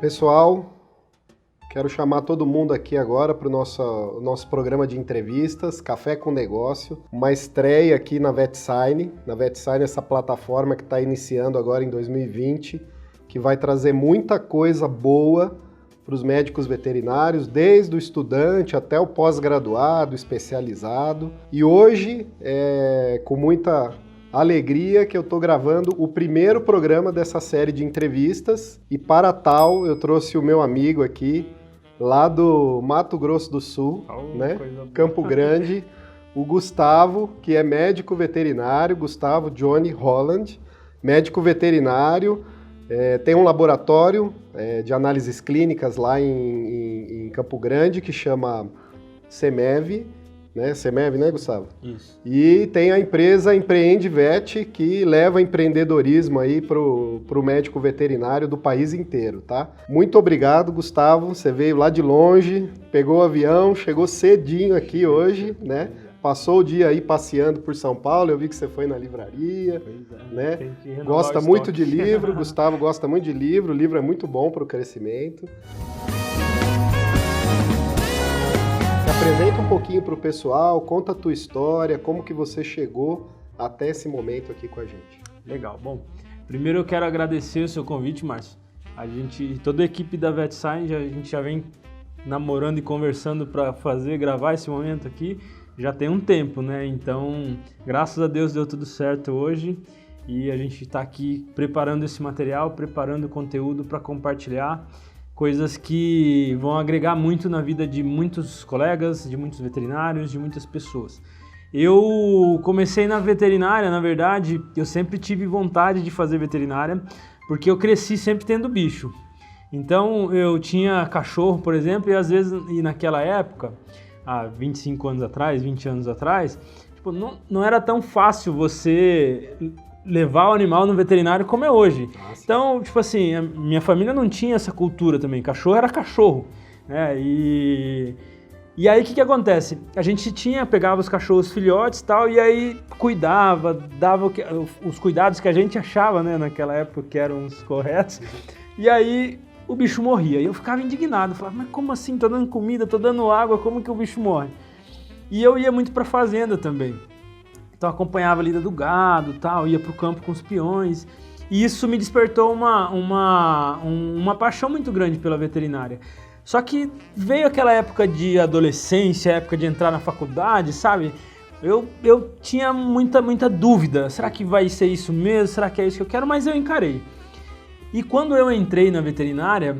Pessoal, quero chamar todo mundo aqui agora para o nosso programa de entrevistas, Café com Negócio, uma estreia aqui na VetSign. Na VetSign, essa plataforma que está iniciando agora em 2020, que vai trazer muita coisa boa para os médicos veterinários, desde o estudante até o pós-graduado, especializado. E hoje, com muita alegria que eu estou gravando o primeiro programa dessa série de entrevistas, e para tal eu trouxe o meu amigo aqui, lá do Mato Grosso do Sul, né? Campo Grande, o Gustavo, que é médico veterinário, Gustavo Johnny Holland, médico veterinário, tem um laboratório de análises clínicas lá em Campo Grande, que chama CEMEV, né? CEMEV, né, Gustavo? Isso. E tem a empresa Empreende Vet, que leva empreendedorismo aí pro médico veterinário do país inteiro, tá? Muito obrigado, Gustavo. Você veio lá de longe, pegou o avião, chegou cedinho aqui hoje, né? Passou o dia aí passeando por São Paulo, eu vi que você foi na livraria, né? Gosta muito de livro, Gustavo gosta muito de livro, o livro é muito bom para o crescimento. Apresenta um pouquinho para o pessoal, conta a tua história, como que você chegou até esse momento aqui com a gente. Legal. Bom, primeiro eu quero agradecer o seu convite, Márcio. Toda a equipe da VetSign, a gente já vem namorando e conversando para gravar esse momento aqui, já tem um tempo, né? Então, graças a Deus deu tudo certo hoje e a gente está aqui preparando esse material, preparando o conteúdo para compartilhar, coisas que vão agregar muito na vida de muitos colegas, de muitos veterinários, de muitas pessoas. Eu comecei na veterinária, na verdade, eu sempre tive vontade de fazer veterinária, porque eu cresci sempre tendo bicho. Então, eu tinha cachorro, por exemplo, e às vezes, naquela época, há 25 anos atrás, 20 anos atrás, tipo, não era tão fácil você levar o animal no veterinário como é hoje. Nossa. Então, tipo assim, a minha família não tinha essa cultura também. Cachorro era cachorro, né? E aí, o que acontece? A gente pegava os cachorros filhotes e tal, e aí cuidava, dava os cuidados que a gente achava, né, naquela época que eram os corretos. E aí, o bicho morria. E eu ficava indignado. Falava, mas como assim? Tô dando comida, tô dando água, como que o bicho morre? E eu ia muito pra fazenda também. Então acompanhava a lida do gado, tal, ia pro campo com os peões. E isso me despertou uma paixão muito grande pela veterinária. Só que veio aquela época de adolescência, época de entrar na faculdade, sabe? Eu tinha muita dúvida. Será que vai ser isso mesmo? Será que é isso que eu quero? Mas eu encarei. E quando eu entrei na veterinária,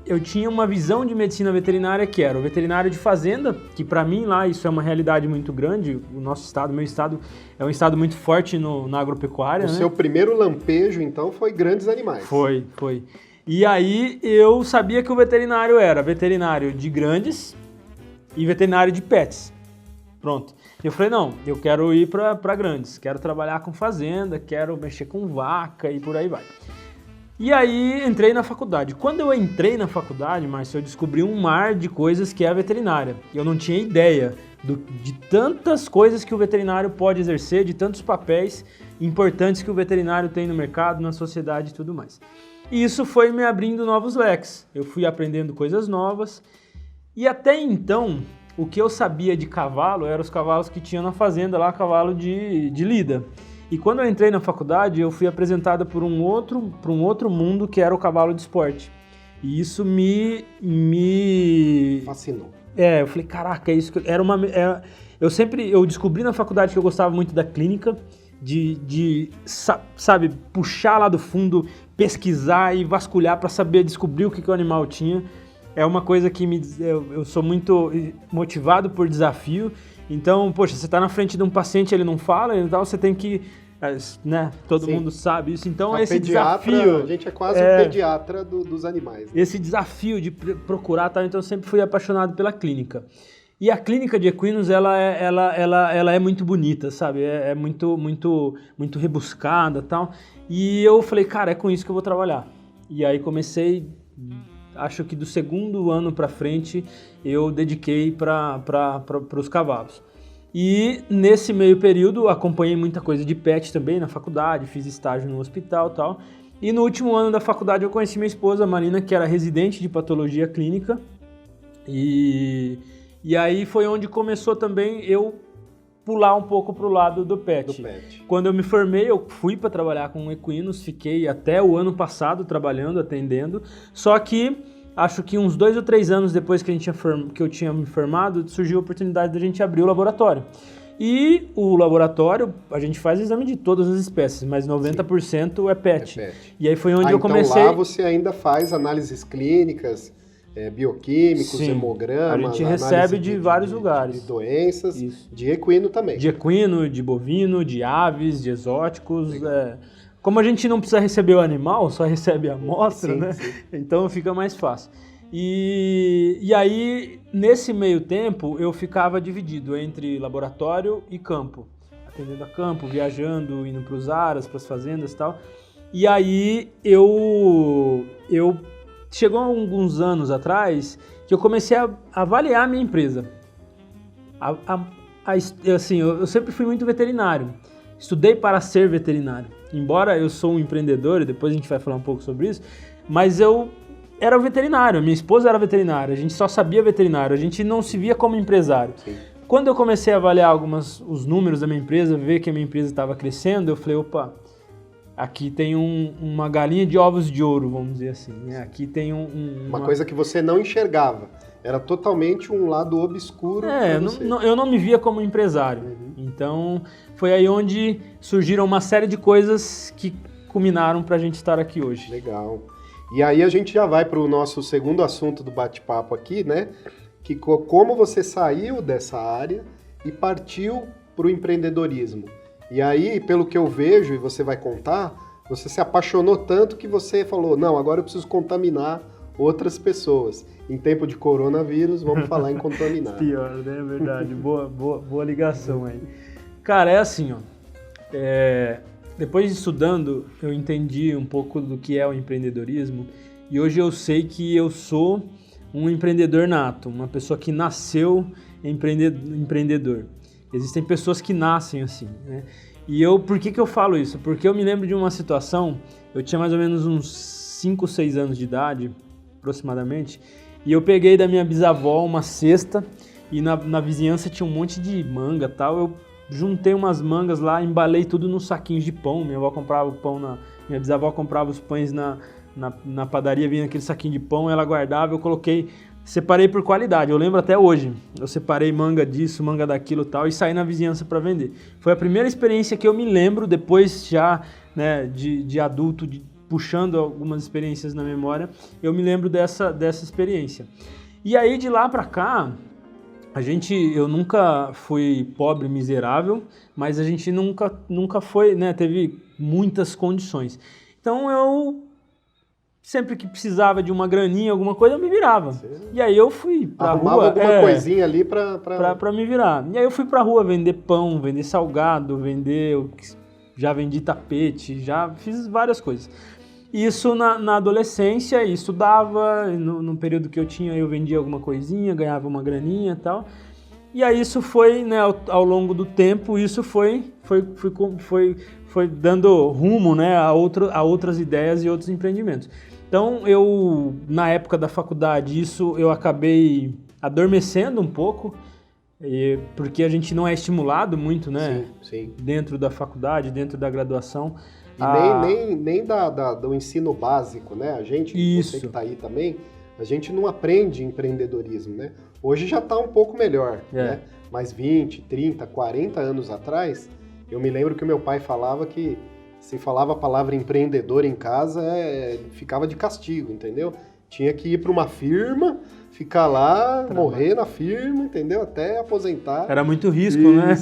eu tinha uma visão de medicina veterinária que era o veterinário de fazenda, que para mim lá isso é uma realidade muito grande. O nosso estado, meu estado, é um estado muito forte na agropecuária. O né? seu primeiro lampejo, então, foi grandes animais. Foi. E aí eu sabia que o veterinário era veterinário de grandes e veterinário de pets. Pronto. Eu falei, não, eu quero ir para grandes, quero trabalhar com fazenda, quero mexer com vaca e por aí vai. E aí entrei na faculdade. Quando eu entrei na faculdade, Márcio, eu descobri um mar de coisas que é a veterinária. Eu não tinha ideia de tantas coisas que o veterinário pode exercer, de tantos papéis importantes que o veterinário tem no mercado, na sociedade e tudo mais. E isso foi me abrindo novos leques. Eu fui aprendendo coisas novas. E até então, o que eu sabia de cavalo eram os cavalos que tinha na fazenda lá, cavalo de lida. E quando eu entrei na faculdade, eu fui apresentado por um outro mundo que era o cavalo de esporte. E isso me fascinou. Eu falei, caraca, isso que eu descobri na faculdade que eu gostava muito da clínica, sabe, puxar lá do fundo, pesquisar e vasculhar para saber descobrir o que o animal tinha. É uma coisa que eu sou muito motivado por desafio. Então, poxa, você está na frente de um paciente, ele não fala, então você tem que, né, todo Sim. mundo sabe isso. Então, A esse pediatra, desafio... A gente é quase um pediatra dos animais. Né? Esse desafio de procurar, tá, então eu sempre fui apaixonado pela clínica. E a clínica de equinos, ela é muito bonita, sabe? É muito rebuscada e tal. E eu falei, cara, é com isso que eu vou trabalhar. E aí comecei acho que do segundo ano para frente, eu dediquei para os cavalos. E nesse meio período, acompanhei muita coisa de pet também na faculdade, fiz estágio no hospital e tal. E no último ano da faculdade eu conheci minha esposa, Marina, que era residente de patologia clínica. E aí foi onde começou também eu pular um pouco pro lado do pet. Quando eu me formei, eu fui para trabalhar com equinos, fiquei até o ano passado trabalhando, atendendo. Só que acho que uns 2 ou 3 anos depois que eu tinha me formado, surgiu a oportunidade de a gente abrir o laboratório. E o laboratório, a gente faz exame de todas as espécies, mas 90% é pet. E aí foi onde eu comecei... Então lá você ainda faz análises clínicas, bioquímicos, hemograma... A gente recebe de vários lugares. De doenças, de equino também. De equino, de bovino, de aves, de exóticos. Como a gente não precisa receber o animal, só recebe a amostra, né? Sim. Então fica mais fácil. E aí, nesse meio tempo, eu ficava dividido entre laboratório e campo. Atendendo a campo, viajando, indo para os aras, para as fazendas e tal. E aí, chegou alguns anos atrás que eu comecei a avaliar a minha empresa. Assim, eu sempre fui muito veterinário. Estudei para ser veterinário. Embora eu sou um empreendedor, e depois a gente vai falar um pouco sobre isso, mas eu era veterinário, minha esposa era veterinária, a gente só sabia veterinário, a gente não se via como empresário. Sim. Quando eu comecei a avaliar os números da minha empresa, ver que a minha empresa estava crescendo, eu falei, opa, aqui tem uma galinha de ovos de ouro, vamos dizer assim, né? Aqui tem uma coisa que você não enxergava, era totalmente um lado obscuro. Eu não me via como empresário. Então, foi aí onde surgiram uma série de coisas que culminaram para a gente estar aqui hoje. Legal. E aí a gente já vai para o nosso segundo assunto do bate-papo aqui, né? Que como você saiu dessa área e partiu para o empreendedorismo. E aí, pelo que eu vejo, e você vai contar, você se apaixonou tanto que você falou, não, agora eu preciso contaminar outras pessoas. Em tempo de coronavírus, vamos falar em contaminar. Pior, né? É verdade. Boa ligação aí. Cara, é assim, ó. Depois de estudando, eu entendi um pouco do que é o empreendedorismo e hoje eu sei que eu sou um empreendedor nato, uma pessoa que nasceu empreendedor. Existem pessoas que nascem assim, né? E por que eu falo isso? Porque eu me lembro de uma situação, eu tinha mais ou menos uns 5, 6 anos de idade, aproximadamente, e eu peguei da minha bisavó uma cesta e na vizinhança tinha um monte de manga e tal, eu juntei umas mangas lá, embalei tudo nos saquinhos de pão. Minha bisavó comprava os pães na padaria, vinha naquele saquinho de pão, ela guardava, eu separei por qualidade, eu lembro até hoje. Eu separei manga disso, manga daquilo e tal, e saí na vizinhança para vender. Foi a primeira experiência que eu me lembro, depois já, né, de adulto, puxando algumas experiências na memória, eu me lembro dessa experiência. E aí, de lá para cá, eu nunca fui pobre, miserável, mas a gente nunca foi, né, teve muitas condições. Então eu, sempre que precisava de uma graninha, alguma coisa, eu me virava. Sim. E aí eu fui pra rua... Arrumava alguma coisinha ali pra me virar. E aí eu fui pra rua vender pão, vender salgado, já vendi tapete, já fiz várias coisas. Isso na adolescência, e estudava, no período que eu tinha eu vendia alguma coisinha, ganhava uma graninha e tal. E aí isso foi, né, ao longo do tempo, isso foi dando rumo, né, a outras ideias e outros empreendimentos. Então na época da faculdade, eu acabei adormecendo um pouco, porque a gente não é estimulado muito, né, sim. Dentro da faculdade, dentro da graduação. E nem do ensino básico, né? A gente, você que está aí também, a gente não aprende empreendedorismo, né? Hoje já está um pouco melhor, né? Mas 20, 30, 40 anos atrás, eu me lembro que o meu pai falava que se falava a palavra empreendedor em casa, ficava de castigo, entendeu? Tinha que ir para uma firma, ficar lá, morrer na firma, entendeu? Até aposentar. Era muito risco, né?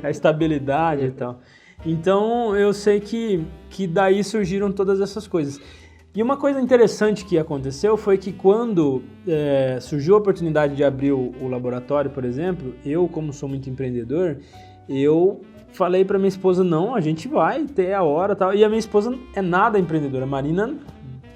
A estabilidade e tal. Então, eu sei que daí surgiram todas essas coisas. E uma coisa interessante que aconteceu foi que quando surgiu a oportunidade de abrir o laboratório, por exemplo, eu, como sou muito empreendedor, eu falei para minha esposa, não, a gente vai ter a hora e tal. E a minha esposa é nada empreendedora. A Marina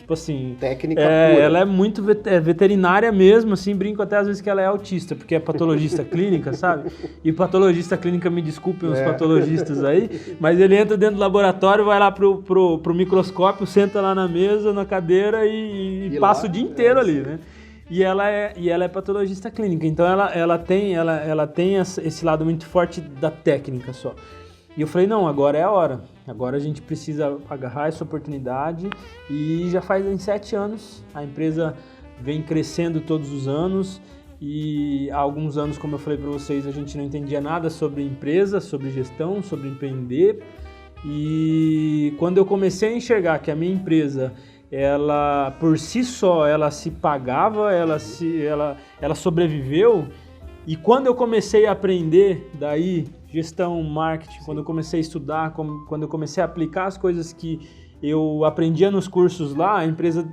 tipo assim... Técnica pura. Ela é muito veterinária mesmo, assim, brinco até às vezes que ela é autista, porque é patologista clínica, sabe? E patologista clínica, me desculpem os patologistas aí, mas ele entra dentro do laboratório, vai lá pro microscópio, senta lá na mesa, na cadeira e passa lá, o dia inteiro ali, né? E ela é patologista clínica, então ela tem esse lado muito forte da técnica só. E eu falei, não, agora é a hora. Agora a gente precisa agarrar essa oportunidade. E já faz 7 anos, a empresa vem crescendo todos os anos. E há alguns anos, como eu falei para vocês, a gente não entendia nada sobre empresa, sobre gestão, sobre empreender. E quando eu comecei a enxergar que a minha empresa, ela por si só, ela se pagava, ela sobreviveu. E quando eu comecei a aprender daí, gestão, marketing, quando eu comecei a estudar, quando eu comecei a aplicar as coisas que eu aprendia nos cursos lá, a empresa...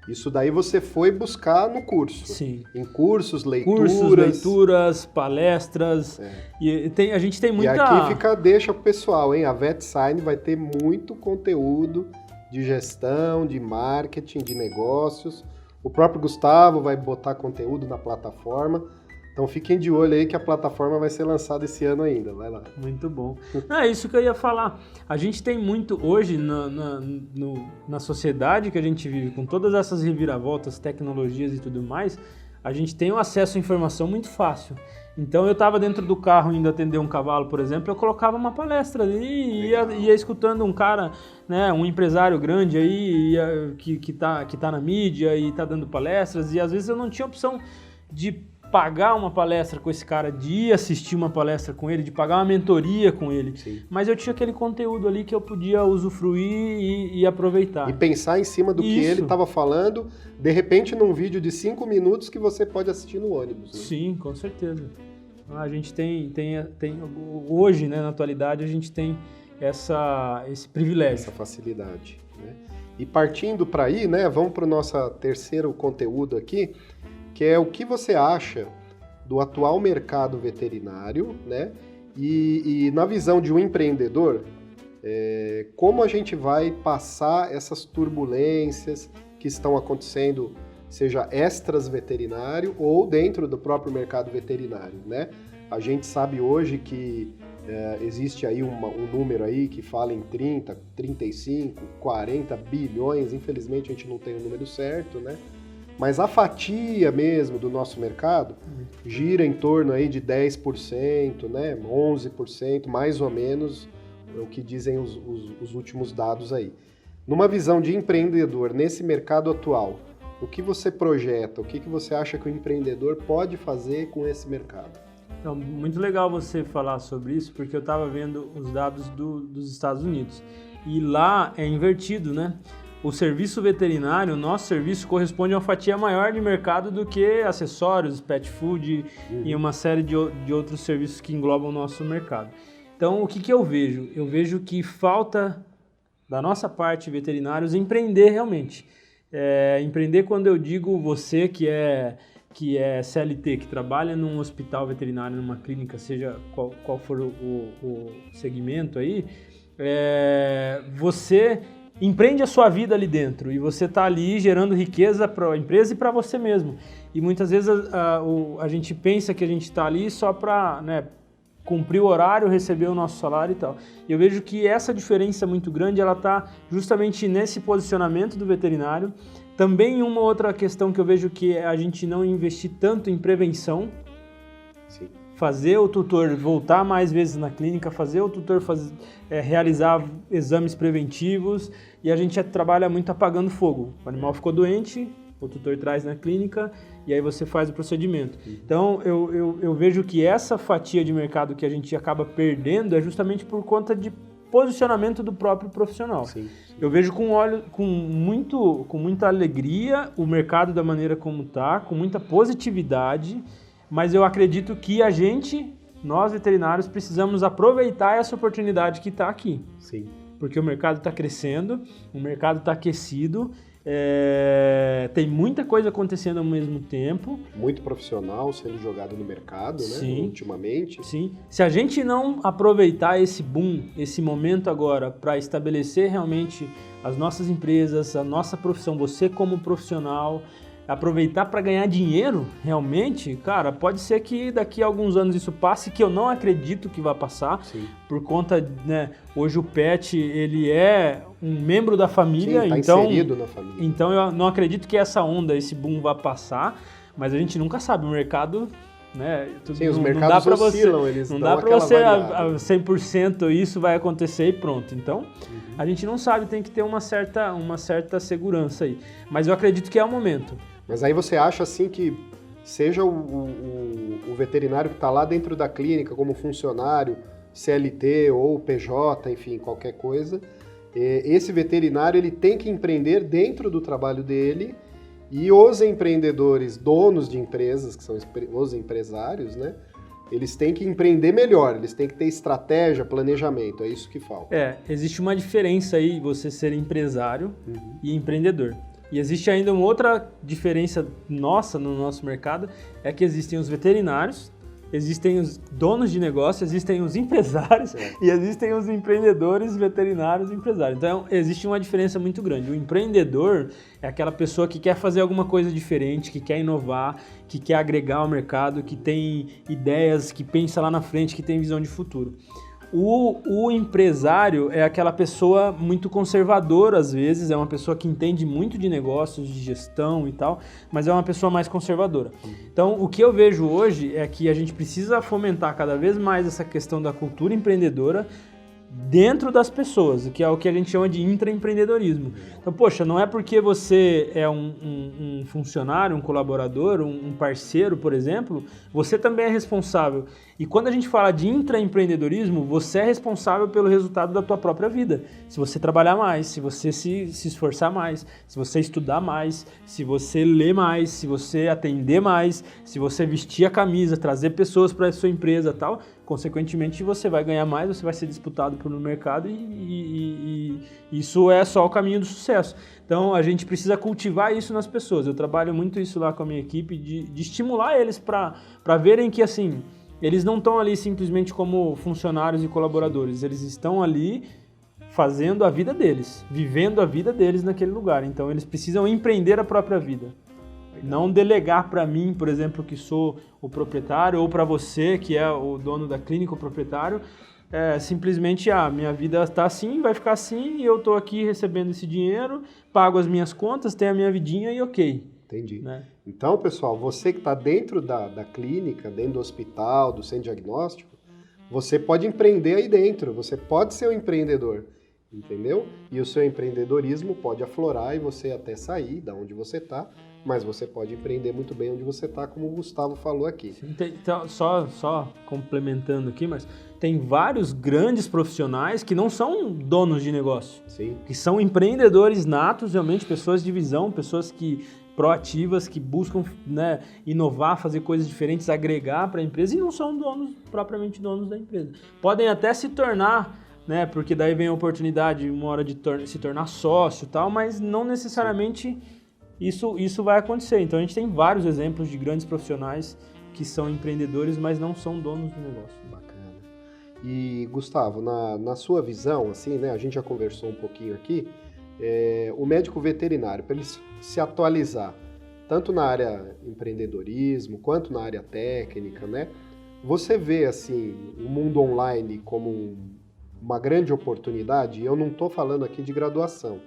Isso daí você foi buscar no curso. Sim. Em cursos, leituras, palestras. E a gente tem muita... E aqui deixa pro pessoal, hein? A VetSign vai ter muito conteúdo de gestão, de marketing, de negócios. O próprio Gustavo vai botar conteúdo na plataforma. Então fiquem de olho aí que a plataforma vai ser lançada esse ano ainda, vai lá. Muito bom. É isso que eu ia falar. A gente tem muito hoje na sociedade que a gente vive, com todas essas reviravoltas, tecnologias e tudo mais, a gente tem um acesso à informação muito fácil. Então eu estava dentro do carro indo atender um cavalo, por exemplo, eu colocava uma palestra ali e ia escutando um cara, né, um empresário grande aí que tá na mídia e tá dando palestras, e às vezes eu não tinha opção de pagar uma palestra com esse cara, de ir assistir uma palestra com ele, de pagar uma mentoria com ele. Sim. Mas eu tinha aquele conteúdo ali que eu podia usufruir e aproveitar. E pensar em cima do que ele estava falando, de repente num vídeo de 5 minutos que você pode assistir no ônibus. Né? Sim, com certeza. A gente tem hoje, né, na atualidade, a gente tem esse privilégio. Essa facilidade. Né? E partindo para aí, né, vamos para o nosso terceiro conteúdo aqui, que é o que você acha do atual mercado veterinário, né? E na visão de um empreendedor, como a gente vai passar essas turbulências que estão acontecendo, seja extras veterinário ou dentro do próprio mercado veterinário, né? A gente sabe hoje que existe aí um número aí que fala em 30, 35, 40 bilhões, infelizmente a gente não tem o número certo, né? Mas a fatia mesmo do nosso mercado gira em torno aí de 10%, né? 11%, mais ou menos, é o que dizem os últimos dados aí. Numa visão de empreendedor, nesse mercado atual, o que você projeta, o que você acha que o empreendedor pode fazer com esse mercado? Então, muito legal você falar sobre isso, porque eu estava vendo os dados dos Estados Unidos. E lá é invertido, né? O serviço veterinário, o nosso serviço, corresponde a uma fatia maior de mercado do que acessórios, pet food e uma série de outros serviços que englobam o nosso mercado. Então, o que eu vejo? Eu vejo que falta, da nossa parte, veterinários, empreender realmente. Empreender quando eu digo você que é CLT, que trabalha num hospital veterinário, numa clínica, seja qual for o segmento aí, você empreende a sua vida ali dentro e você está ali gerando riqueza para a empresa e para você mesmo. E muitas vezes a gente pensa que a gente está ali só para, né, cumprir o horário, receber o nosso salário e tal. E eu vejo que essa diferença muito grande, ela está justamente nesse posicionamento do veterinário. Também uma outra questão que eu vejo que é a gente não investir tanto em prevenção. Sim. Fazer o tutor voltar mais vezes na clínica, fazer o tutor realizar exames preventivos, e a gente trabalha muito apagando fogo. O animal ficou doente, o tutor traz na clínica e aí você faz o procedimento. Então eu vejo que essa fatia de mercado que a gente acaba perdendo é justamente por conta de posicionamento do próprio profissional. Sim. Eu vejo com muita alegria o mercado da maneira como está, com muita positividade, mas eu acredito que nós veterinários, precisamos aproveitar essa oportunidade que está aqui. Sim. Porque o mercado está crescendo, o mercado está aquecido Tem muita coisa acontecendo ao mesmo tempo. Muito profissional sendo jogado no mercado, né? Sim. Ultimamente. Sim. Se a gente não aproveitar esse boom, esse momento agora, para estabelecer realmente as nossas empresas, a nossa profissão, você como profissional, aproveitar para ganhar dinheiro, realmente, cara, pode ser que daqui a alguns anos isso passe, que eu não acredito que vai passar. Sim. Por conta, né, hoje o pet, ele é um membro da família. Sim, tá então, inserido na família. Então eu não acredito que essa onda, esse boom vai passar, mas a gente nunca sabe, o mercado... Né? Sim, os mercados oscilam, eles não dão dá para você variada. 100% isso vai acontecer e pronto. Então, a gente não sabe, tem que ter uma certa segurança aí. Mas eu acredito que é o momento. Mas aí você acha assim que seja o veterinário que está lá dentro da clínica como funcionário, CLT ou PJ, enfim, qualquer coisa, esse veterinário ele tem que empreender dentro do trabalho dele. E os empreendedores, donos de empresas, que são os empresários, né? Eles têm que empreender melhor, eles têm que ter estratégia, planejamento, é isso que falta. Existe uma diferença aí, você ser empresário e empreendedor. E existe ainda uma outra diferença nossa no nosso mercado, é que existem os veterinários, existem os donos de negócio, existem os empresários e existem os empreendedores veterinários e empresários. Então, existe uma diferença muito grande. O empreendedor é aquela pessoa que quer fazer alguma coisa diferente, que quer inovar, que quer agregar ao mercado, que tem ideias, que pensa lá na frente, que tem visão de futuro. O empresário é aquela pessoa muito conservadora, às vezes, é uma pessoa que entende muito de negócios, de gestão e tal, mas é uma pessoa mais conservadora. Então, o que eu vejo hoje é que a gente precisa fomentar cada vez mais essa questão da cultura empreendedora dentro das pessoas, que é o que a gente chama de intraempreendedorismo. Então, poxa, não é porque você é um funcionário, um colaborador, um parceiro, por exemplo, você também é responsável. E quando a gente fala de intraempreendedorismo, você é responsável pelo resultado da tua própria vida. Se você trabalhar mais, se você se esforçar mais, se você estudar mais, se você ler mais, se você atender mais, se você vestir a camisa, trazer pessoas para a sua empresa e tal, consequentemente você vai ganhar mais, você vai ser disputado no mercado e isso é só o caminho do sucesso. Então a gente precisa cultivar isso nas pessoas. Eu trabalho muito isso lá com a minha equipe, de estimular eles para verem que assim, eles não estão ali simplesmente como funcionários e colaboradores, eles estão ali fazendo a vida deles, vivendo a vida deles naquele lugar. Então eles precisam empreender a própria vida. Não delegar para mim, por exemplo, que sou o proprietário, ou para você, que é o dono da clínica, o proprietário, simplesmente, minha vida está assim, vai ficar assim, e eu estou aqui recebendo esse dinheiro, pago as minhas contas, tenho a minha vidinha e ok. Entendi. Né? Então, pessoal, você que está dentro da clínica, dentro do hospital, do centro diagnóstico, você pode empreender aí dentro, você pode ser um empreendedor, entendeu? E o seu empreendedorismo pode aflorar e você até sair da onde você está, mas você pode empreender muito bem onde você está, como o Gustavo falou aqui. Sim, então, só complementando aqui, mas tem vários grandes profissionais que não são donos de negócio. Sim. Que são empreendedores natos, realmente pessoas de visão, pessoas proativas, que buscam, né, inovar, fazer coisas diferentes, agregar para a empresa e não são propriamente donos da empresa. Podem até se tornar, né, porque daí vem a oportunidade, uma hora de se tornar sócio e tal, mas não necessariamente isso vai acontecer. Então a gente tem vários exemplos de grandes profissionais que são empreendedores, mas não são donos do negócio. Bacana. E, Gustavo, na sua visão, assim, né, a gente já conversou um pouquinho aqui, o médico veterinário, para ele se atualizar, tanto na área empreendedorismo, quanto na área técnica, né? Você vê, assim, o mundo online como uma grande oportunidade? E eu não estou falando aqui de graduação,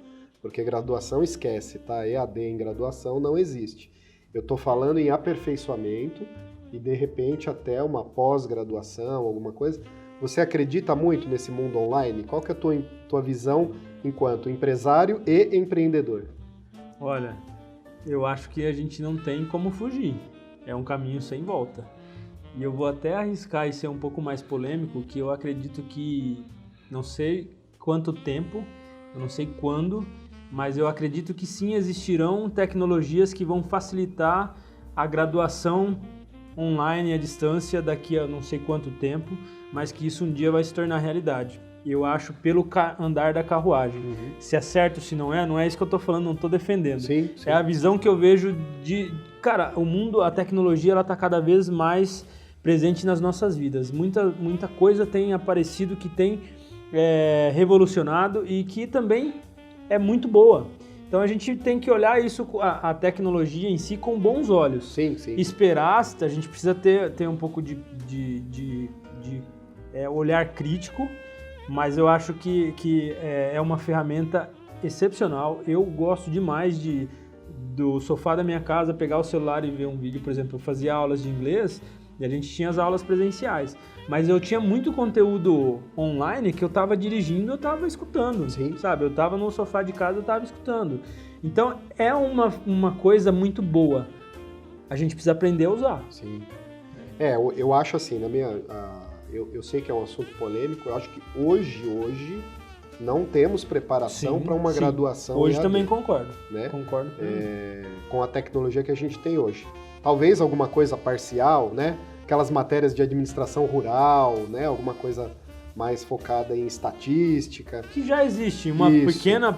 porque graduação esquece, tá? EAD em graduação não existe. Eu estou falando em aperfeiçoamento e, de repente, até uma pós-graduação, alguma coisa. Você acredita muito nesse mundo online? Qual que é a tua visão enquanto empresário e empreendedor? Olha, eu acho que a gente não tem como fugir. É um caminho sem volta. E eu vou até arriscar e ser um pouco mais polêmico, que eu acredito que, não sei quanto tempo, eu não sei quando, mas eu acredito que sim, existirão tecnologias que vão facilitar a graduação online à distância daqui a não sei quanto tempo, mas que isso um dia vai se tornar realidade. eu acho, pelo andar da carruagem. Se é certo, se não é isso que eu tô falando, não tô defendendo. Sim. É a visão que eu vejo de... Cara, o mundo, a tecnologia, ela tá cada vez mais presente nas nossas vidas. Muita coisa tem aparecido que tem revolucionado e que também é muito boa. Então a gente tem que olhar isso, a tecnologia em si, com bons olhos. Sim. Esperar, a gente precisa ter um pouco de olhar crítico, mas eu acho que é uma ferramenta excepcional. Eu gosto demais do sofá da minha casa, pegar o celular e ver um vídeo. Por exemplo, eu fazia aulas de inglês e a gente tinha as aulas presenciais, mas eu tinha muito conteúdo online que eu estava dirigindo, eu estava escutando, sabe? Eu estava no sofá de casa, eu estava escutando. Então é uma coisa muito boa. A gente precisa aprender a usar. Sim. Eu acho assim, eu sei que é um assunto polêmico, eu acho que hoje não temos preparação para uma graduação. Hoje EAD, também concordo. Né? Concordo. Com a tecnologia que a gente tem hoje. Talvez alguma coisa parcial, né? Aquelas matérias de administração rural, né? Alguma coisa mais focada em estatística. Que já existe, uma pequena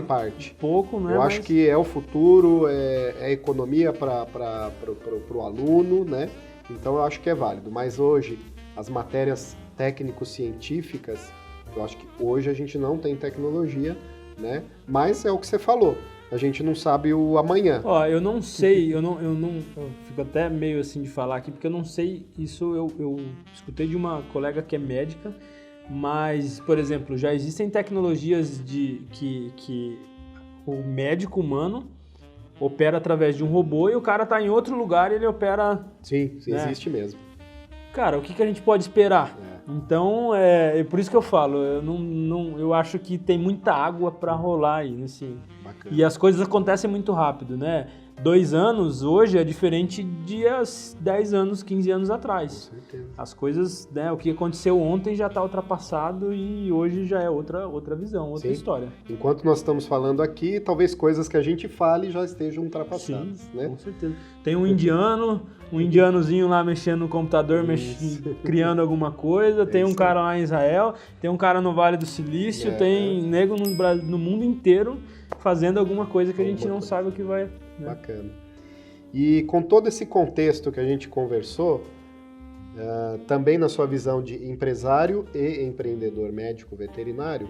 parte. Pouco, né? Eu acho que é o futuro, é economia para o aluno, né? Então eu acho que é válido. Mas hoje, as matérias técnico-científicas, eu acho que hoje a gente não tem tecnologia, né? Mas é o que você falou. A gente não sabe o amanhã. Eu não sei, eu fico até meio assim de falar aqui, porque eu não sei, isso eu escutei de uma colega que é médica, mas, por exemplo, já existem tecnologias que o médico humano opera através de um robô e o cara tá em outro lugar e ele opera... Sim, existe mesmo. Cara, o que a gente pode esperar? Então, é por isso que eu falo, eu acho que tem muita água para rolar aí, assim. Bacana. E as coisas acontecem muito rápido, né? 2 anos hoje é diferente de 10 anos, 15 anos atrás. Com certeza. As coisas, né? O que aconteceu ontem já está ultrapassado e hoje já é outra visão, outra história. Enquanto nós estamos falando aqui, talvez coisas que a gente fale já estejam ultrapassadas. Sim, né? Com certeza. Tem um indianozinho lá mexendo no computador, criando alguma coisa, tem um cara lá em Israel, tem um cara no Vale do Silício, tem nego no mundo inteiro fazendo alguma coisa que a gente não sabe o que vai... Né? Bacana. E com todo esse contexto que a gente conversou, também na sua visão de empresário e empreendedor médico veterinário,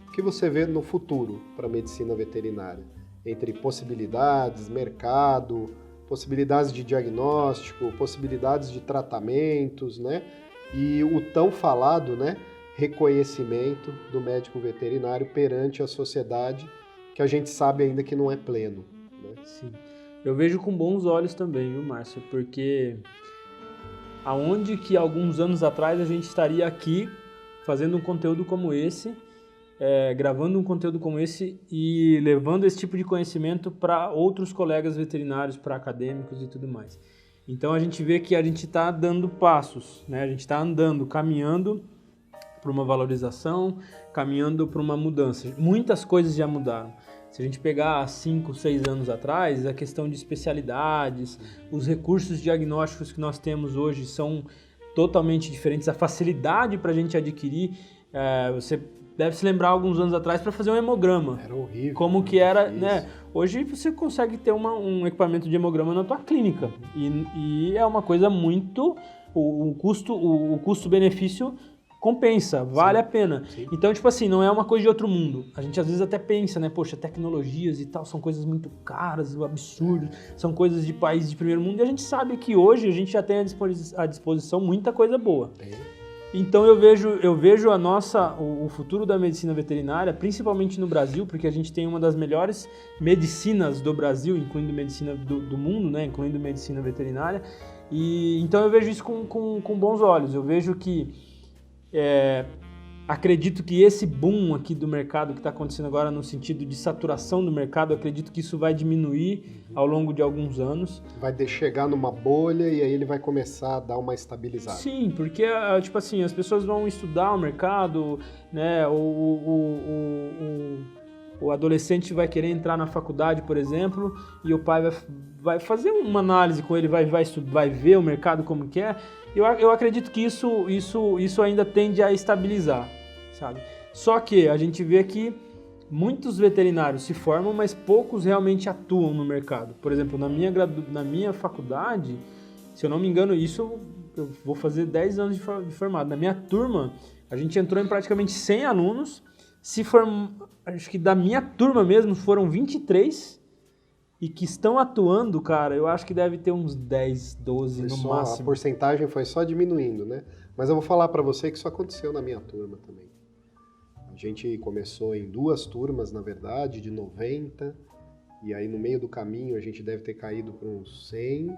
o que você vê no futuro para a medicina veterinária? Entre possibilidades, mercado, possibilidades de diagnóstico, possibilidades de tratamentos, né? E o tão falado, né, reconhecimento do médico veterinário perante a sociedade, que a gente sabe ainda que não é pleno. Sim. Eu vejo com bons olhos também, viu, Márcio? Porque aonde que alguns anos atrás a gente estaria aqui fazendo um conteúdo como esse, gravando um conteúdo como esse e levando esse tipo de conhecimento para outros colegas veterinários, para acadêmicos e tudo mais. Então a gente vê que a gente está dando passos, né? A gente está andando, caminhando para uma valorização, caminhando para uma mudança. Muitas coisas já mudaram. Se a gente pegar 5, 6 anos atrás, a questão de especialidades, os recursos diagnósticos que nós temos hoje são totalmente diferentes. A facilidade para a gente adquirir, você deve se lembrar alguns anos atrás para fazer um hemograma. Era horrível. Como que era, né? Hoje você consegue ter um equipamento de hemograma na tua clínica. E é uma coisa muito... O custo-benefício compensa, vale a pena. Sim. Então, tipo assim, não é uma coisa de outro mundo. A gente às vezes até pensa, né? Poxa, tecnologias e tal são coisas muito caras, absurdas, são coisas de países de primeiro mundo. E a gente sabe que hoje a gente já tem à disposição muita coisa boa. Então eu vejo o futuro da medicina veterinária, principalmente no Brasil, porque a gente tem uma das melhores medicinas do Brasil, incluindo medicina do mundo, né? Incluindo medicina veterinária. E então eu vejo isso com bons olhos. Eu vejo que acredito que esse boom aqui do mercado que está acontecendo agora no sentido de saturação do mercado, acredito que isso vai diminuir ao longo de alguns anos. Vai chegar numa bolha e aí ele vai começar a dar uma estabilizada. Sim, porque tipo assim, as pessoas vão estudar o mercado, né? O adolescente vai querer entrar na faculdade, por exemplo, e o pai vai fazer uma análise com ele, vai ver o mercado como que é. Eu acredito que isso ainda tende a estabilizar. sabe? Só que a gente vê que muitos veterinários se formam, mas poucos realmente atuam no mercado. Por exemplo, na minha faculdade, se eu não me engano, isso eu vou fazer 10 anos de formado. Na minha turma, a gente entrou em praticamente 100 alunos. Acho que da minha turma mesmo foram 23 e que estão atuando, cara, eu acho que deve ter uns 10, 12 no máximo. A porcentagem foi só diminuindo, né? Mas eu vou falar para você que isso aconteceu na minha turma também. A gente começou em 2 turmas, na verdade, de 90, e aí no meio do caminho a gente deve ter caído para uns 100,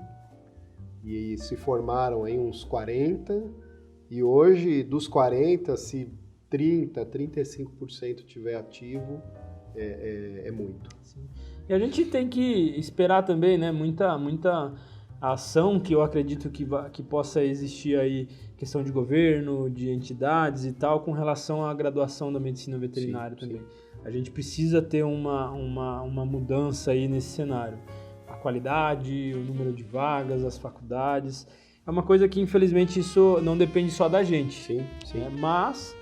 e se formaram aí uns 40, e hoje dos 40, se 30, 35% tiver ativo, é muito. Sim. E a gente tem que esperar também, né, muita ação que eu acredito que possa existir aí, questão de governo, de entidades e tal, com relação à graduação da medicina veterinária também. Sim. A gente precisa ter uma mudança aí nesse cenário. A qualidade, o número de vagas, as faculdades. É uma coisa que, infelizmente, isso não depende só da gente. Sim, sim. Mas...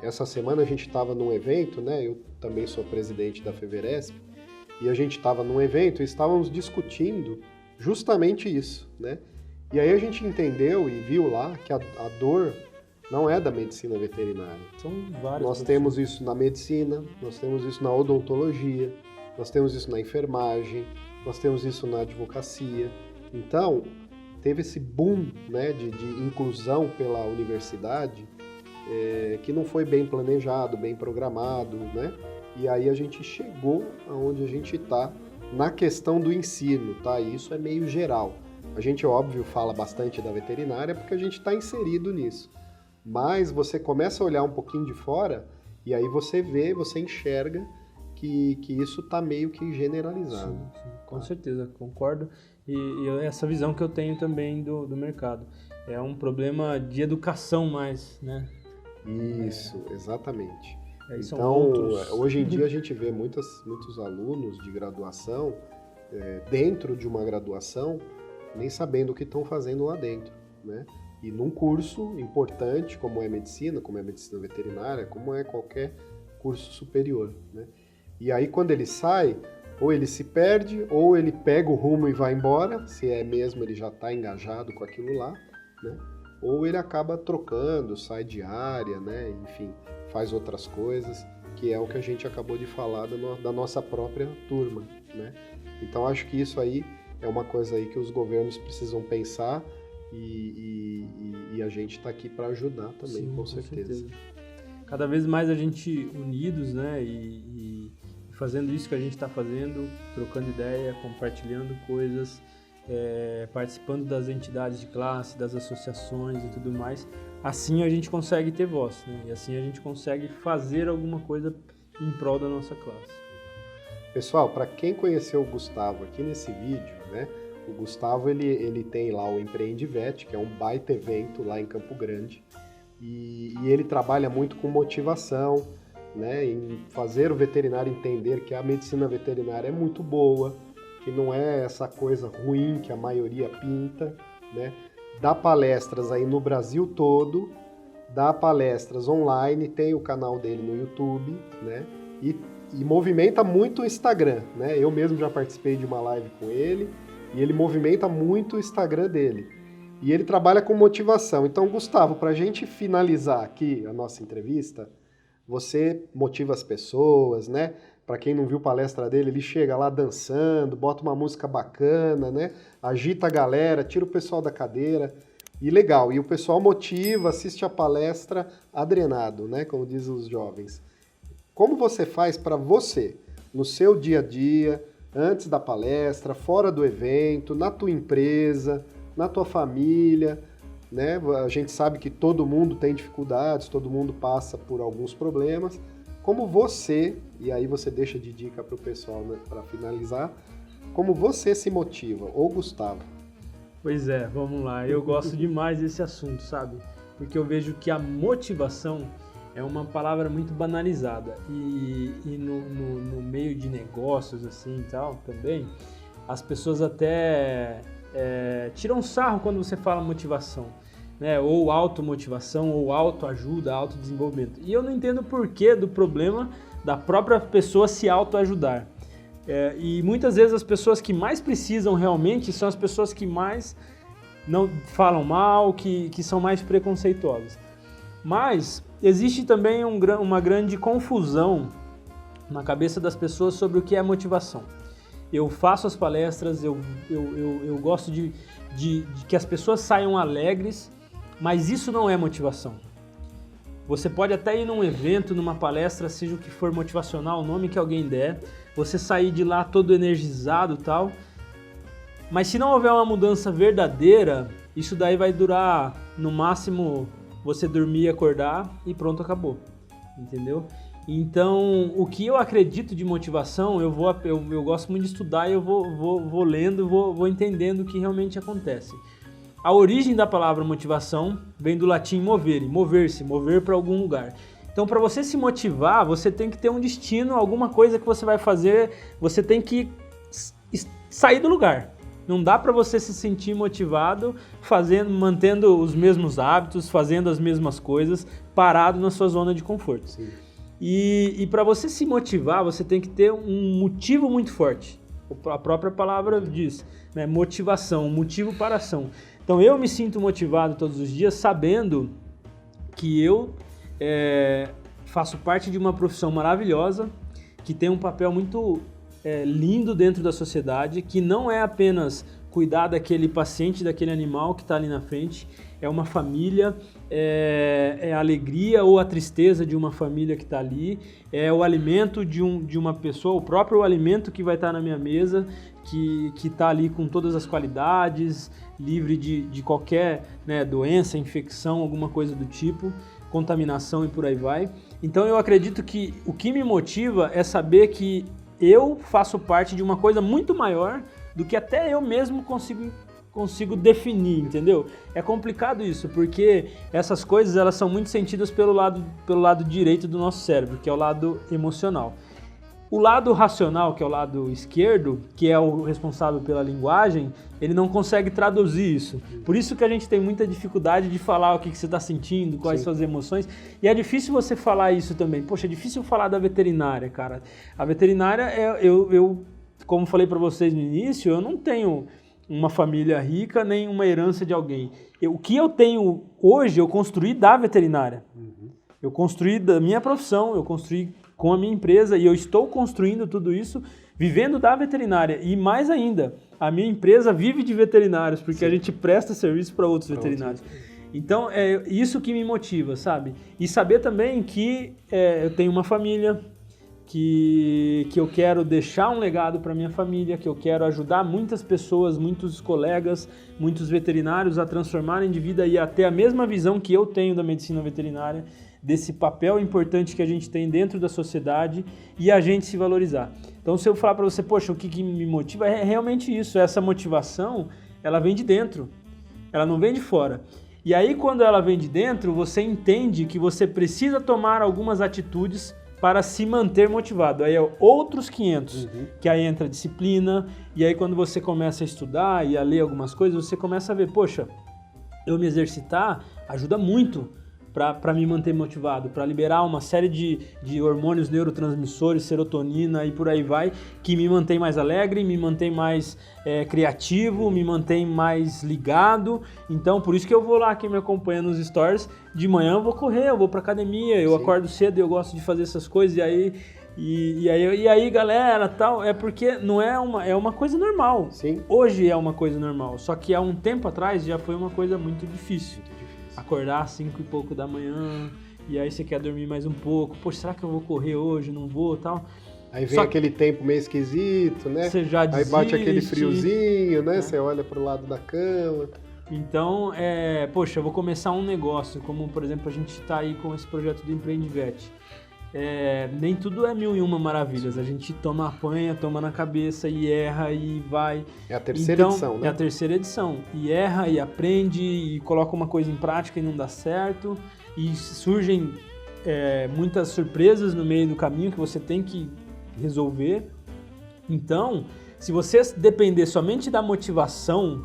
Essa semana a gente estava num evento, né? Eu também sou presidente da FEVERESP, e a gente estava num evento e estávamos discutindo justamente isso, né? E aí a gente entendeu e viu lá que a dor não é da medicina veterinária. São várias. Nós temos isso na medicina, nós temos isso na odontologia, nós temos isso na enfermagem, nós temos isso na advocacia. Então, teve esse boom, né, de inclusão pela universidade, que não foi bem planejado, bem programado, né? E aí a gente chegou aonde a gente está na questão do ensino, tá? E isso é meio geral. A gente, óbvio, fala bastante da veterinária porque a gente está inserido nisso. Mas você começa a olhar um pouquinho de fora e aí você vê, você enxerga que isso está meio que generalizado. Sim, com certeza, concordo. E essa visão que eu tenho também do mercado. É um problema de educação mais, né? Isso, exatamente. Então, hoje em dia a gente vê muitos alunos de graduação, dentro de uma graduação, nem sabendo o que estão fazendo lá dentro, né? E num curso importante, como é medicina veterinária, como é qualquer curso superior, né? E aí quando ele sai, ou ele se perde, ou ele pega o rumo e vai embora, se é mesmo ele já está engajado com aquilo lá, né? Ou ele acaba trocando, sai de área, né? Enfim, faz outras coisas, que é o que a gente acabou de falar da nossa própria turma, né? Então acho que isso aí é uma coisa aí que os governos precisam pensar e a gente está aqui para ajudar também. Sim, com certeza. Cada vez mais a gente unidos, né? E fazendo isso que a gente está fazendo, trocando ideia, compartilhando coisas, participando das entidades de classe, das associações e tudo mais, assim a gente consegue ter voz, né? E assim a gente consegue fazer alguma coisa em prol da nossa classe. Pessoal, para quem conheceu o Gustavo aqui nesse vídeo, né? O Gustavo ele tem lá o Empreendivet, que é um baita evento lá em Campo Grande, e ele trabalha muito com motivação, né? Em fazer o veterinário entender que a medicina veterinária é muito boa, que não é essa coisa ruim que a maioria pinta, né? Dá palestras aí no Brasil todo, dá palestras online, tem o canal dele no YouTube, né? E movimenta muito o Instagram, né? Eu mesmo já participei de uma live com ele e ele movimenta muito o Instagram dele. E ele trabalha com motivação. Então, Gustavo, para a gente finalizar aqui a nossa entrevista, você motiva as pessoas, né? Para quem não viu a palestra dele, ele chega lá dançando, bota uma música bacana, né? Agita a galera, tira o pessoal da cadeira. E legal, e o pessoal motiva, assiste a palestra adrenado, né? Como dizem os jovens. Como você faz para você, no seu dia a dia, antes da palestra, fora do evento, na tua empresa, na tua família, né? A gente sabe que todo mundo tem dificuldades, todo mundo passa por alguns problemas. Como você, e aí você deixa de dica para o pessoal, né, para finalizar, como você se motiva, ou Gustavo? Pois é, vamos lá. Eu gosto demais desse assunto, sabe? Porque eu vejo que a motivação é uma palavra muito banalizada. E no meio de negócios, assim, e tal, também, as pessoas até tiram sarro quando você fala motivação. né? Ou automotivação, ou autoajuda, autodesenvolvimento. E eu não entendo o porquê do problema da própria pessoa se autoajudar. E muitas vezes as pessoas que mais precisam realmente são as pessoas que mais não falam mal, que são mais preconceituosas. Mas existe também uma grande confusão na cabeça das pessoas sobre o que é motivação. Eu faço as palestras, eu gosto de que as pessoas saiam alegres, mas isso não é motivação. Você pode até ir num evento, numa palestra, seja o que for motivacional, o nome que alguém der, você sair de lá todo energizado e tal, mas se não houver uma mudança verdadeira, isso daí vai durar, no máximo, você dormir e acordar e pronto, acabou. Entendeu? Então, o que eu acredito de motivação, eu gosto muito de estudar e eu vou lendo, vou entendendo o que realmente acontece. A origem da palavra motivação vem do latim movere, mover-se, mover para algum lugar. Então, para você se motivar, você tem que ter um destino, alguma coisa que você vai fazer, você tem que sair do lugar. Não dá para você se sentir motivado mantendo os mesmos hábitos, fazendo as mesmas coisas, parado na sua zona de conforto. Sim. E para você se motivar, você tem que ter um motivo muito forte. A própria palavra diz, né? Motivação, um motivo para a ação. Então eu me sinto motivado todos os dias sabendo que eu faço parte de uma profissão maravilhosa, que tem um papel muito lindo dentro da sociedade, que não é apenas cuidar daquele paciente, daquele animal que está ali na frente, é uma família, é a alegria ou a tristeza de uma família que está ali, é o alimento de uma pessoa, o próprio alimento que vai estar na minha mesa, que está ali com todas as qualidades, livre de qualquer, né, doença, infecção, alguma coisa do tipo, contaminação e por aí vai. Então eu acredito que o que me motiva é saber que eu faço parte de uma coisa muito maior do que até eu mesmo consigo definir, entendeu? É complicado isso, porque essas coisas elas são muito sentidas pelo lado direito do nosso cérebro, que é o lado emocional. O lado racional, que é o lado esquerdo, que é o responsável pela linguagem, ele não consegue traduzir isso. Por isso que a gente tem muita dificuldade de falar o que você está sentindo, quais são as emoções. E é difícil você falar isso também. Poxa, é difícil falar da veterinária, cara. A veterinária, como falei para vocês no início, eu não tenho uma família rica, nem uma herança de alguém. O que eu tenho hoje, eu construí da veterinária. Eu construí da minha profissão, eu construí com a minha empresa e eu estou construindo tudo isso vivendo da veterinária. E mais ainda, a minha empresa vive de veterinários, porque a gente presta serviço para outros veterinários. Então, é isso que me motiva, sabe? E saber também que eu tenho uma família, que eu quero deixar um legado para minha família, que eu quero ajudar muitas pessoas, muitos colegas, muitos veterinários a transformarem de vida e a ter a mesma visão que eu tenho da medicina veterinária, desse papel importante que a gente tem dentro da sociedade e a gente se valorizar. Então, se eu falar para você, poxa, o que me motiva é realmente isso, essa motivação, ela vem de dentro, ela não vem de fora. E aí, quando ela vem de dentro, você entende que você precisa tomar algumas atitudes para se manter motivado. Aí é outros 500, que aí entra a disciplina, e aí quando você começa a estudar e a ler algumas coisas, você começa a ver, poxa, eu me exercitar ajuda muito para me manter motivado, para liberar uma série de hormônios neurotransmissores, serotonina e por aí vai, que me mantém mais alegre, me mantém mais criativo, me mantém mais ligado. Então, por isso que eu vou lá, quem me acompanha nos stories, de manhã eu vou correr, eu vou para academia, eu acordo cedo, eu gosto de fazer essas coisas, e aí, galera, tal, é porque não é uma coisa normal. Sim. Hoje é uma coisa normal, só que há um tempo atrás já foi uma coisa muito difícil. Acordar às 5 e pouco da manhã, e aí você quer dormir mais um pouco. Poxa, será que eu vou correr hoje? Não vou, tal. Aí vem aquele tempo meio esquisito, né? Você já desiste. Aí bate aquele friozinho, né? Você olha pro lado da cama. Então, poxa, eu vou começar um negócio, como, por exemplo, a gente está aí com esse projeto do Empreendivete. Nem tudo é 1001 maravilhas. A gente apanha, toma na cabeça e erra e vai. É a terceira edição, né? É a terceira edição. E erra e aprende e coloca uma coisa em prática e não dá certo. E surgem muitas surpresas no meio do caminho que você tem que resolver. Então, se você depender somente da motivação,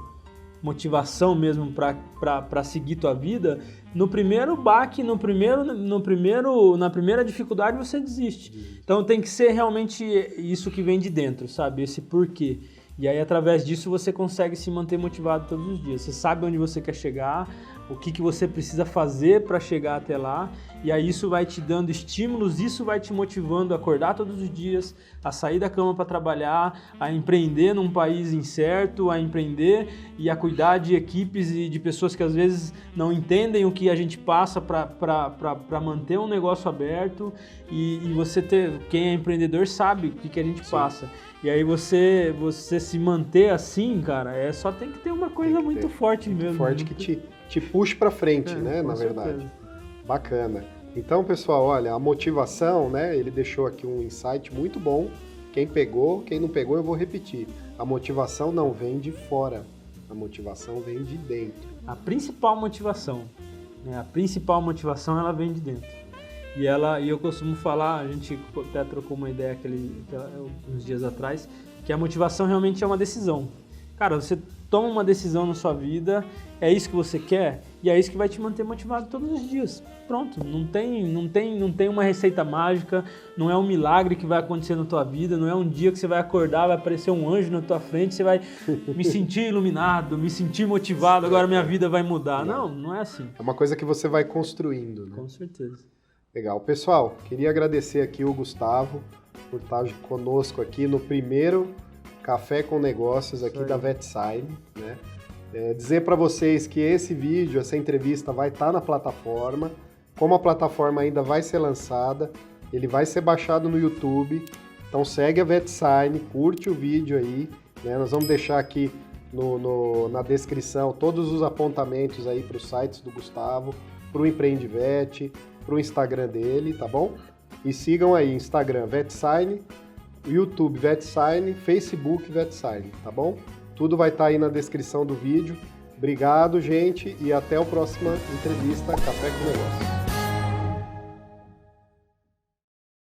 motivação mesmo para seguir tua vida, no primeiro baque, na primeira dificuldade você desiste. Então tem que ser realmente isso que vem de dentro, sabe? Esse porquê. E aí através disso você consegue se manter motivado todos os dias. Você sabe onde você quer chegar, o que você precisa fazer para chegar até lá, e aí isso vai te dando estímulos, isso vai te motivando a acordar todos os dias, a sair da cama para trabalhar, a empreender num país incerto, a empreender e a cuidar de equipes e de pessoas que às vezes não entendem o que a gente passa para manter um negócio aberto, e você quem é empreendedor sabe o que a gente passa. E aí você se manter assim, cara, só tem que ter uma coisa muito forte mesmo. Forte que te puxe para frente, né, na verdade. Bacana. Então, pessoal, olha, a motivação, né, ele deixou aqui um insight muito bom. Quem pegou, quem não pegou, eu vou repetir. A motivação não vem de fora, a motivação vem de dentro. A principal motivação, ela vem de dentro. E eu costumo falar, a gente até trocou uma ideia uns dias atrás, que a motivação realmente é uma decisão. Cara, você toma uma decisão na sua vida, é isso que você quer, e é isso que vai te manter motivado todos os dias. Pronto, não tem uma receita mágica, não é um milagre que vai acontecer na tua vida, não é um dia que você vai acordar, vai aparecer um anjo na tua frente, você vai me sentir iluminado, me sentir motivado, agora minha vida vai mudar. Não é assim. É uma coisa que você vai construindo, né? Com certeza. Legal. Pessoal, queria agradecer aqui o Gustavo por estar conosco aqui no primeiro Café com Negócios aqui da VetSign, né? Dizer para vocês que esse vídeo, essa entrevista vai estar na plataforma. Como a plataforma ainda vai ser lançada, ele vai ser baixado no YouTube. Então segue a VetSign, curte o vídeo aí, né? Nós vamos deixar aqui na descrição todos os apontamentos aí para os sites do Gustavo, para o EmpreendeVet, para o Instagram dele, tá bom? E sigam aí, Instagram VetSign, YouTube VetSign, Facebook VetSign, tá bom? Tudo vai estar aí na descrição do vídeo. Obrigado, gente, e até a próxima entrevista Café com Negócios.